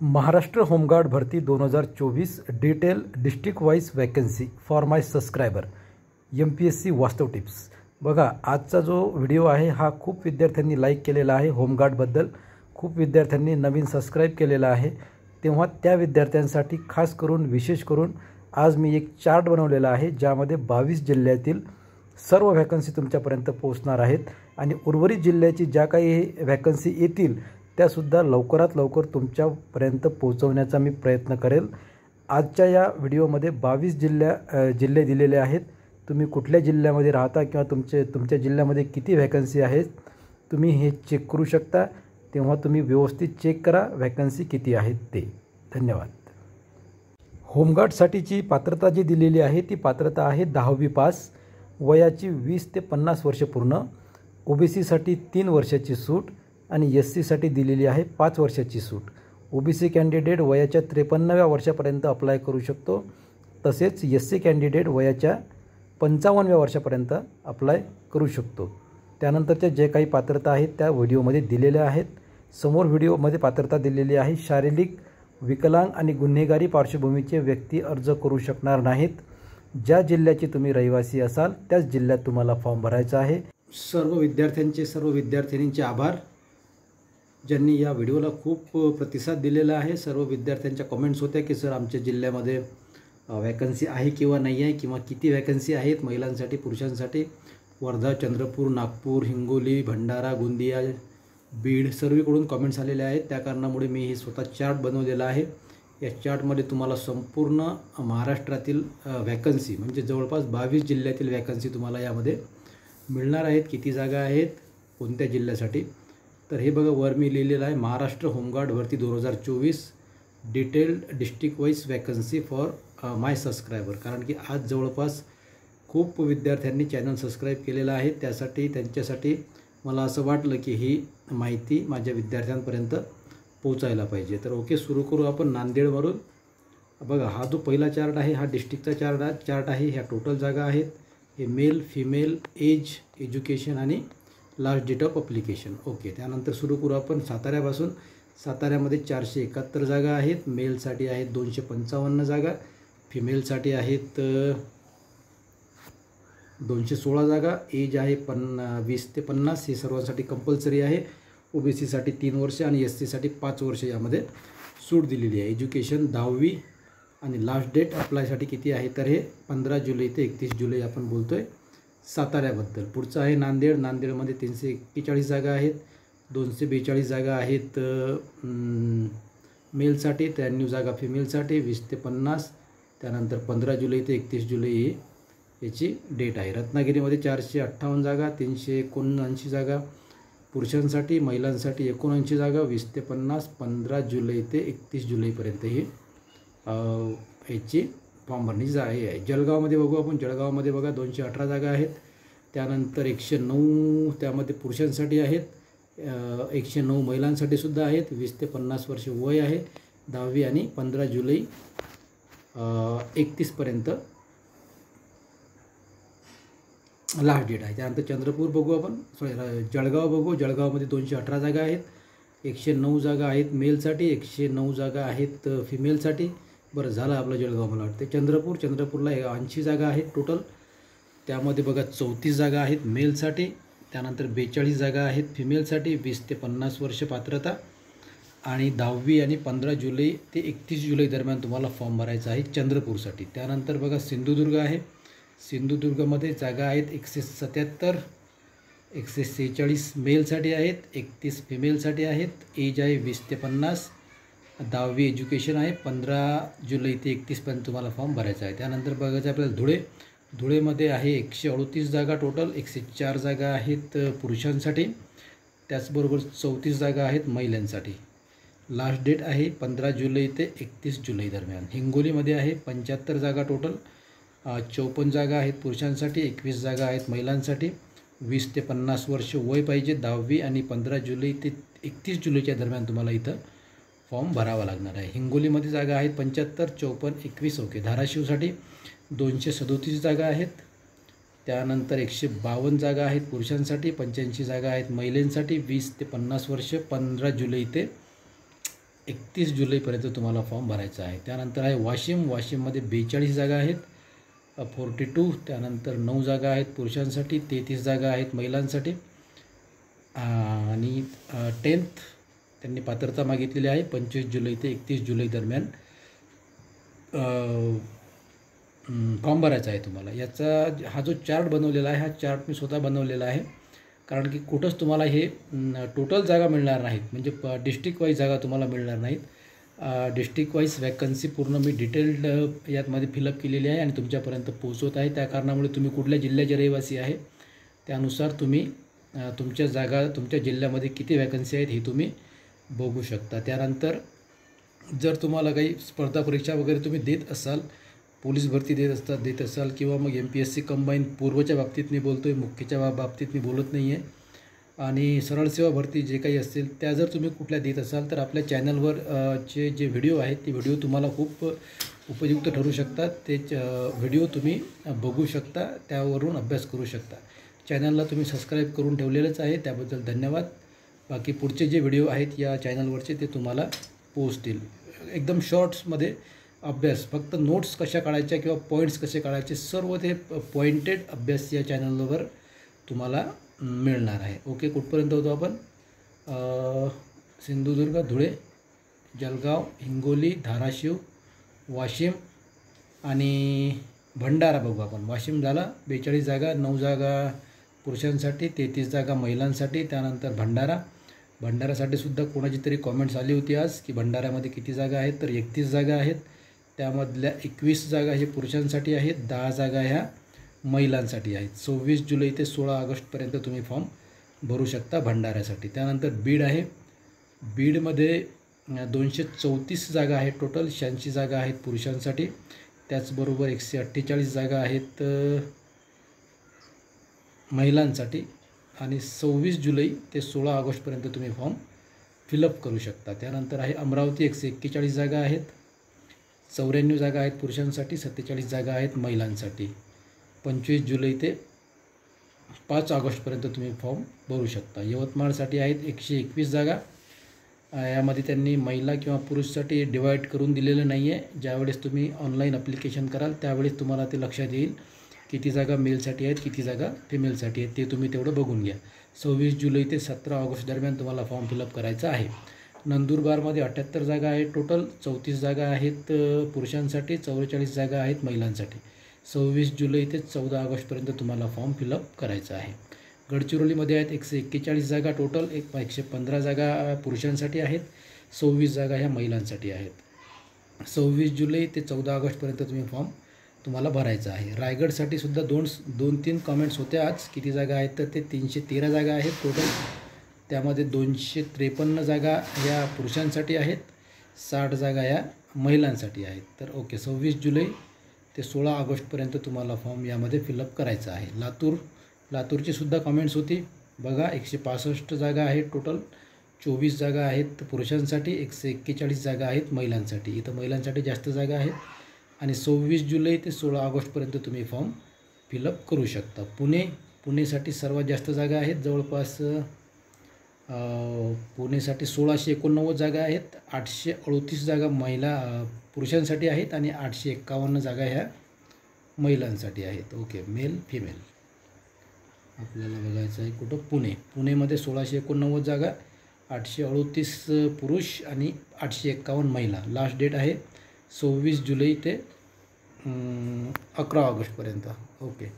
Maharashtra home guard भरती 2024 detail district wise vacancy for my subscriber MPSC वास्तव tips. बघा, आजचा जो व्हिडिओ आहे हा खूप विद्यार्थ्यांनी लाईक केलेला आहे। होमगार्डबद्दल खूप विद्यार्थ्यांनी नवीन सबस्क्राईब केलेला आहे, तेव्हा त्या विद्यार्थ्यांसाठी खास करून विशेष करून आज मी एक चार्ट बनवलेला आहे ज्यामध्ये 22 जिल्ह्यातील सर्व वॅकन्सी तुमच्यापर्यंत पोहोचणार आहेत आणि उर्वरित जिल्ह्याची ज्या काही वॅकन्सी येतील त्यासुद्धा लवकरात लवकर तुमच्यापर्यंत पोहोचवण्याचा मी प्रयत्न करेल। आजच्या या व्हिडिओमध्ये 22 जिल्हे दिलेले आहेत। तुम्ही कुठल्या जिल्ह्यामध्ये राहता किंवा तुमच्या जिल्ह्यामध्ये किती वॅकन्सी आहेत तुम्ही हे चेक करू शकता, तेव्हा तुम्ही व्यवस्थित चेक करा वॅकन्सी किती आहेत ते। धन्यवाद। होमगार्डसाठीची पात्रता जी दिलेली आहे ती पात्रता आहे 10वी पास, वयाची 20 ते 50 वर्ष पूर्ण, OBCसाठी 3 वर्षाची सूट आणि SCसाठी दिलेली आहे 5 वर्षाची सूट। OBC कॅन्डिडेट वयाच्या 53व्या वर्षापर्यंत अप्लाय करू शकतो, तसेच SC कॅन्डिडेट वयाच्या 55व्या वर्षापर्यंत अप्लाय करू शकतो। त्यानंतरच्या जे काही पात्रता आहेत त्या व्हिडिओमध्ये दिलेल्या आहेत। समोर व्हिडिओमध्ये पात्रता दिलेली आहे। शारीरिक विकलांग आणि गुन्हेगारी पार्श्वभूमीचे व्यक्ती अर्ज करू शकणार नाहीत। ज्या जिल्ह्याचे तुम्ही रहिवासी असाल त्याच जिल्ह्यात तुम्हाला फॉर्म भरायचा आहे। सर्व विद्यार्थ्यांचे आभार ज्यांनी या व्हिडिओला खूप प्रतिसाद दिलेला आहे। सर्व विद्यार्थ्यांच्या कमेंट्स होत्या की सर आमच्या जिल्ह्यामध्ये वॅकन्सी आहे किंवा नाही आहे, किंवा किती वॅकन्सी आहेत महिलांसाठी पुरुषांसाठी। वर्धा, चंद्रपूर, नागपूर, हिंगोली, भंडारा, गोंदिया, बीड सर्वीकडून कमेंट्स आलेले आहेत। त्या कारणामुळे मी हे स्वतः चार्ट बनवलेला आहे। या चार्टमध्ये तुम्हाला संपूर्ण महाराष्ट्रातील वॅकन्सी म्हणजे जवळपास 22 जिल्ह्यातील वॅकन्सी तुम्हाला यामध्ये मिळणार आहेत। किती जागा आहेत कोणत्या जिल्ह्यासाठी तर हे बघा, वर मी लिहिलेलं आहे महाराष्ट्र होमगार्ड भरती 2024 detailed district wise vacancy for my subscriber. कारण की आज जवळपास खूप विद्यार्थ्यांनी चॅनल सबस्क्राईब केलेला आहे, त्यांच्यासाठी मला असं वाटलं की ही माहिती माझ्या विद्यार्थ्यांपर्यंत पोचायला पाहिजे। तर ओके, सुरू करू आपण नांदेडवरून। बघा, हा जो पहिला चार्ट आहे हा डिस्ट्रिक्टचा चार्ट आहे। ह्या टोटल जागा आहेत, हे मेल फिमेल एज एज्युकेशन आणि last date of application. Okay, त्यानंतर सुरू करू आपण साताऱ्यापासून। साताऱ्यामध्ये 471 जागा आहेत। मेलसाठी आहेत 255 जागा, फिमेलसाठी आहेत 216 जागा, एज आहे 20 ते 50, हे सर्वांसाठी कंपल्सरी आहे। OBCसाठी 3 वर्ष आणि SCसाठी 5 वर्ष यामध्ये सूट दिलेली आहे। एज्युकेशन 10वी आणि लास्ट डेट अप्लायसाठी किती आहे तर हे 15 जुलै ते 31 जुलै आपण बोलतोय साताऱ्याबद्दल। पुढचं आहे नांदेड। नांदेडमध्ये 341 जागा आहेत, 242 जागा आहेत मेलसाठी, 93 जागा फिमेलसाठी, 20 ते 50, त्यानंतर 15 जुलै ते 31 जुलै याची डेट आहे। रत्नागिरीमध्ये 458 जागा, 379 जागा पुरुषांसाठी, महिलांसाठी 79 जागा, 20 ते 50, 15 जुलै ते 31 जुलैपर्यंत ही याची फॉर्म भरण्याची आहे। जळगावमध्ये बघू आपण। जळगावमध्ये बघा 218 जागा आहेत, त्यानंतर 109 त्यामध्ये पुरुषांसाठी आहेत, 109 महिलांसाठी सुद्धा आहेत, 20 ते 50 वर्ष वय आहे, 10वी आणि 15 जुलै 31पर्यंत लास्ट डेट आहे। त्यानंतर चंद्रपूर बघू आपण, जळगाव बघू। जळगावमध्ये 218 जागा आहेत, 109 जागा आहेत मेलसाठी, 109 जागा आहेत फिमेलसाठी। बरं झालं आपलं जळगाव मला वाटते। चंद्रपूरला 80 जागा आहेत टोटल, त्यामध्ये बघा 34 जागा आहेत मेलसाठी, त्यानंतर 42 जागा आहेत फिमेलसाठी, 20 ते 50 वर्ष पात्रता आणि 10वी आणि 15 जुलै ते 31 जुलै दरम्यान तुम्हाला फॉर्म भरायचा आहे चंद्रपूरसाठी। त्यानंतर बघा सिंधुदुर्ग आहे। सिंधुदुर्गमध्ये जागा आहेत 177, 146 मेलसाठी आहेत, 31 फिमेलसाठी आहेत, एज आहे 20 ते 50, 10वी एज्युकेशन आहे, 15 जुलै ते 31पर्यंत तुम्हाला फॉर्म भरायचा आहे। त्यानंतर बघायचं आपल्याला धुळेमध्ये आहे 138 जागा टोटल, 104 जागा आहेत पुरुषांसाठी, त्याचबरोबर 34 जागा आहेत महिलांसाठी। लास्ट डेट आहे 15 जुलै ते 31 जुलै दरम्यान। हिंगोलीमध्ये आहे 75 जागा टोटल, 54 जागा आहेत पुरुषांसाठी, 21 जागा आहेत महिलांसाठी, 20 ते 50 वर्ष वय पाहिजे, 10वी आणि 15 जुलै ते 31 जुलैच्या दरम्यान तुम्हाला इथं फॉर्म भरावा लागणार आहे। हिंगोलीमध्ये जागा आहेत 75, 54, 21। ओके, धाराशिवसाठी 237 जागा आहेत, त्यानंतर 152 जागा आहेत पुरुषांसाठी, 85 जागा आहेत महिलांसाठी, 20 ते 50 वर्ष, 15 जुलै ते 31 जुलैपर्यंत तुम्हाला फॉर्म भरायचा आहे. त्यानंतर आहे वाशिममध्ये 42 जागा आहेत 42. त्यानंतर 9 जागा आहेत पुरुषांसाठी, 33 जागा आहेत महिलांसाठी. आणि 10th त्यांनी पात्रता मागितलेली आहे 25 जुलै ते 31 जुलै दरम्यान फॉर्म भरायचा आहे तुम्हाला. याचा हा जो चार्ट बनवलेला आहे, हा चार्ट मी स्वतः बनवलेला आहे. कारण की कुठंच तुम्हाला हे टोटल जागा मिळणार नाहीत, म्हणजे डिस्ट्रिक्ट वाईज जागा तुम्हाला मिळणार नाहीत. डिस्ट्रिक्ट वाईज वॅकन्सी पूर्ण मी डिटेल्ड यातमध्ये फिलअप केलेली आहे आणि तुमच्यापर्यंत पोहोचवत आहे. त्या कारणामुळे तुम्ही कुठल्या जिल्ह्याचे रहिवासी आहे त्यानुसार तुम्ही तुमच्या जागा, तुमच्या जिल्ह्यामध्ये किती वॅकन्सी आहेत हे तुम्ही बघू शकता. त्यानंतर जर तुम्हाला काही स्पर्धा परीक्षा वगैरे तुम्ही देत असाल, पोलीस भरती देत असाल किंवा मग MPSC कंबाईन पूर्वच्या बाबतीत मी बोलतो आहे, मुख्यच्या बाबतीत मी बोलत नाही आहे, आणि सरळ सेवा भरती जे काही असतील त्या जर तुम्ही कुठल्या देत असाल तर आपल्या चॅनलवर जे व्हिडिओ आहेत ते व्हिडिओ तुम्हाला खूप उपयुक्त ठरू शकतात. ते व्हिडिओ तुम्ही बघू शकता, त्यावरून अभ्यास करू शकता. चॅनलला तुम्ही सबस्क्राईब करून ठेवलेलंच आहे, त्याबद्दल धन्यवाद. बाकी पुढचे जे व्हिडिओ आहेत या चॅनलवरचे ते तुम्हाला पोहोचतील. एकदम शॉर्ट्समध्ये अभ्यास, फक्त नोट्स कशा काढायच्या किंवा पॉईंट्स कसे काढायचे, सर्व ते पॉईंटेड अभ्यास या चॅनलवर तुम्हाला मिळणार आहे. ओके, कुठपर्यंत होतो आपण? सिंधुदुर्ग, धुळे, जळगाव, हिंगोली, धाराशिव, वाशिम आणि भंडारा बघू आपण. वाशिम झाला 42 जागा, 9 जागा पुरुषांसाठी, 33 जागा महिलांसाठी. त्यानंतर भंडारासाठी सुद्धा कोणाची तरी कॉमेंट्स आली होती आज की भंडाऱ्यामध्ये किती जागा आहेत, तर 31 जागा आहेत. त्यामधल्या 21 जागा हे पुरुषांसाठी आहेत, 10 जागा ह्या महिलांसाठी आहेत. 26 जुलै ते 16 ऑगस्टपर्यंत तुम्ही फॉर्म भरू शकता भंडाऱ्यासाठी. त्यानंतर बीड आहे. बीडमध्ये 234 जागा आहेत टोटल, 86 जागा आहेत पुरुषांसाठी. त्याचबरोबर 148 जागा आहेत महिलांसाठी. आणि 26 जुलै ते 16 ऑगस्टपर्यंत तुम्ही फॉर्म फिलअप करू शकता. त्यानंतर आहे अमरावती, 141 जागा आहेत, 94 जागा आहेत पुरुषांसाठी, 47 जागा आहेत महिलांसाठी. 25 जुलै ते 5 ऑगस्टपर्यंत तुम्ही फॉर्म भरू शकता. यवतमाळसाठी आहेत 121 जागा. यामध्ये त्यांनी महिला किंवा पुरुषसाठी डिवाईड करून दिलेलं नाही आहे. ज्यावेळेस तुम्ही ऑनलाईन ॲप्लिकेशन कराल त्यावेळेस तुम्हाला ते लक्षात येईल किती जागा मेलसाठी आहेत, किती जागा फिमेलसाठी आहेत, ते तुम्ही तेवढं बघून घ्या. 26 जुलै ते 17 ऑगस्ट दरम्यान तुम्हाला फॉर्म फिलअप करायचा आहे. नंदुरबारमध्ये 78 जागा आहेत टोटल, 34 जागा आहेत पुरुषांसाठी, 44 जागा आहेत महिलांसाठी. 26 जुलै ते 14 ऑगस्टपर्यंत तुम्हाला फॉर्म फिलअप करायचा आहे. गडचिरोलीमध्ये आहेत 141 जागा टोटल, 115 जागा पुरुषांसाठी आहेत, 26 जागा ह्या महिलांसाठी आहेत. 26 जुलै ते 14 ऑगस्टपर्यंत तुम्हाला भरायचं आहे. रायगडसाठी सुद्धा 2-3 कॉमेंट्स होत्या आज, किती जागा आहेत, तर ते 313 जागा आहेत टोटल. त्यामध्ये 253 जागा ह्या पुरुषांसाठी आहेत, 60 जागा ह्या महिलांसाठी आहेत. तर ओके, 26 जुलै ते 16 ऑगस्टपर्यंत तुम्हाला फॉर्म यामध्ये फिलअप करायचा आहे. लातूरची सुद्धा कॉमेंट्स होती बघा, 165 जागा आहेत टोटल, 24 जागा आहेत पुरुषांसाठी, 141 जागा आहेत महिलांसाठी. इथं महिलांसाठी जास्त जागा आहेत. आणि 26 जुलै ते 16 ऑगस्टपर्यंत तुम्ही फॉर्म फिलअप करू शकता. पुणेसाठी सर्वात जास्त जागा आहेत, जवळपास पुणेसाठी 1689 जागा आहेत, 838 जागा पुरुषांसाठी आहेत आणि 851 जागा ह्या महिलांसाठी आहेत. ओके, मेल फिमेल आपल्याला बघायचं आहे कुठं? पुणेमध्ये 1689 जागा, 838 पुरुष आणि 851 महिला. लास्ट डेट आहे 26 जुलै ते 11 ऑगस्टपर्यंत. ओके,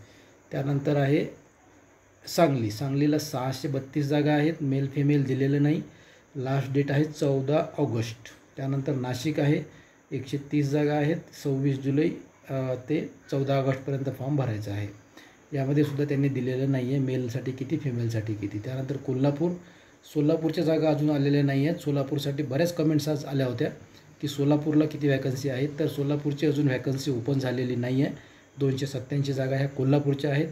त्यानंतर आहे सांगलीला 632 जागा आहेत, मेल फिमेल दिलेलं नाही. लास्ट डेट आहे 14 ऑगस्ट. त्यानंतर नाशिक आहे, 130 जागा आहेत, 26 जुलै ते 14 ऑगस्टपर्यंत फॉर्म भरायचा आहे. यामध्ये सुद्धा त्यांनी दिलेलं नाही आहे मेलसाठी किती, फिमेलसाठी किती. त्यानंतर सोलापूरच्या जागा अजून आलेल्या नाही आहेत. सोलापूरसाठी बऱ्याच कमेंट्स आज आल्या होत्या की सोलापूरला किती वॅकन्सी आहेत, तर सोलापूरची अजून वॅकन्सी ओपन झालेली नाही आहे. 287 जागा ह्या कोल्हापूरच्या आहेत.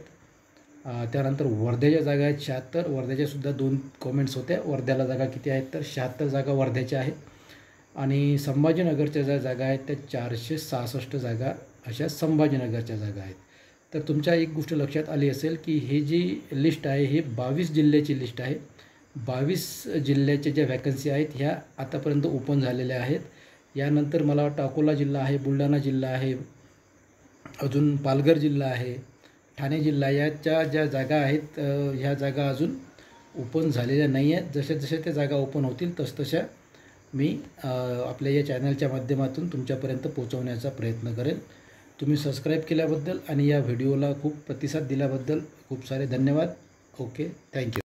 त्यानंतर वर्ध्याच्या जागा आहेत 76. वर्ध्याच्यासुद्धा 2 कॉमेंट्स होत्या, वर्ध्याला जागा किती आहेत, तर 76 जागा वर्ध्याच्या आहेत. आणि संभाजीनगरच्या ज्या जागा आहेत त्या 466 जागा अशा संभाजीनगरच्या जागा आहेत. तर तुमच्या एक गोष्ट लक्षात आली असेल की हे जी लिस्ट आहे ही 22 जिल्ह्याची लिस्ट आहे. 22 जिल्ह्याच्या ज्या व्हॅकन्सी आहेत ह्या आतापर्यंत ओपन झालेल्या आहेत. यानंतर मला वाटतं अकोला जिल्हा आहे, बुलढाणा जिल्हा आहे, अजून पालघर जिल्हा आहे, ठाणे जिल्हा याच्या ज्या जागा आहेत ह्या जागा अजून ओपन झालेल्या नाही आहेत. जशा त्या जागा ओपन होतील तसतशा मी आपल्या या चॅनलच्या माध्यमातून तुमच्यापर्यंत पोहोचवण्याचा प्रयत्न करेल. तुम्ही सबस्क्राईब केल्याबद्दल आणि या व्हिडिओला खूप प्रतिसाद दिल्याबद्दल खूप सारे धन्यवाद. Okay, thank you.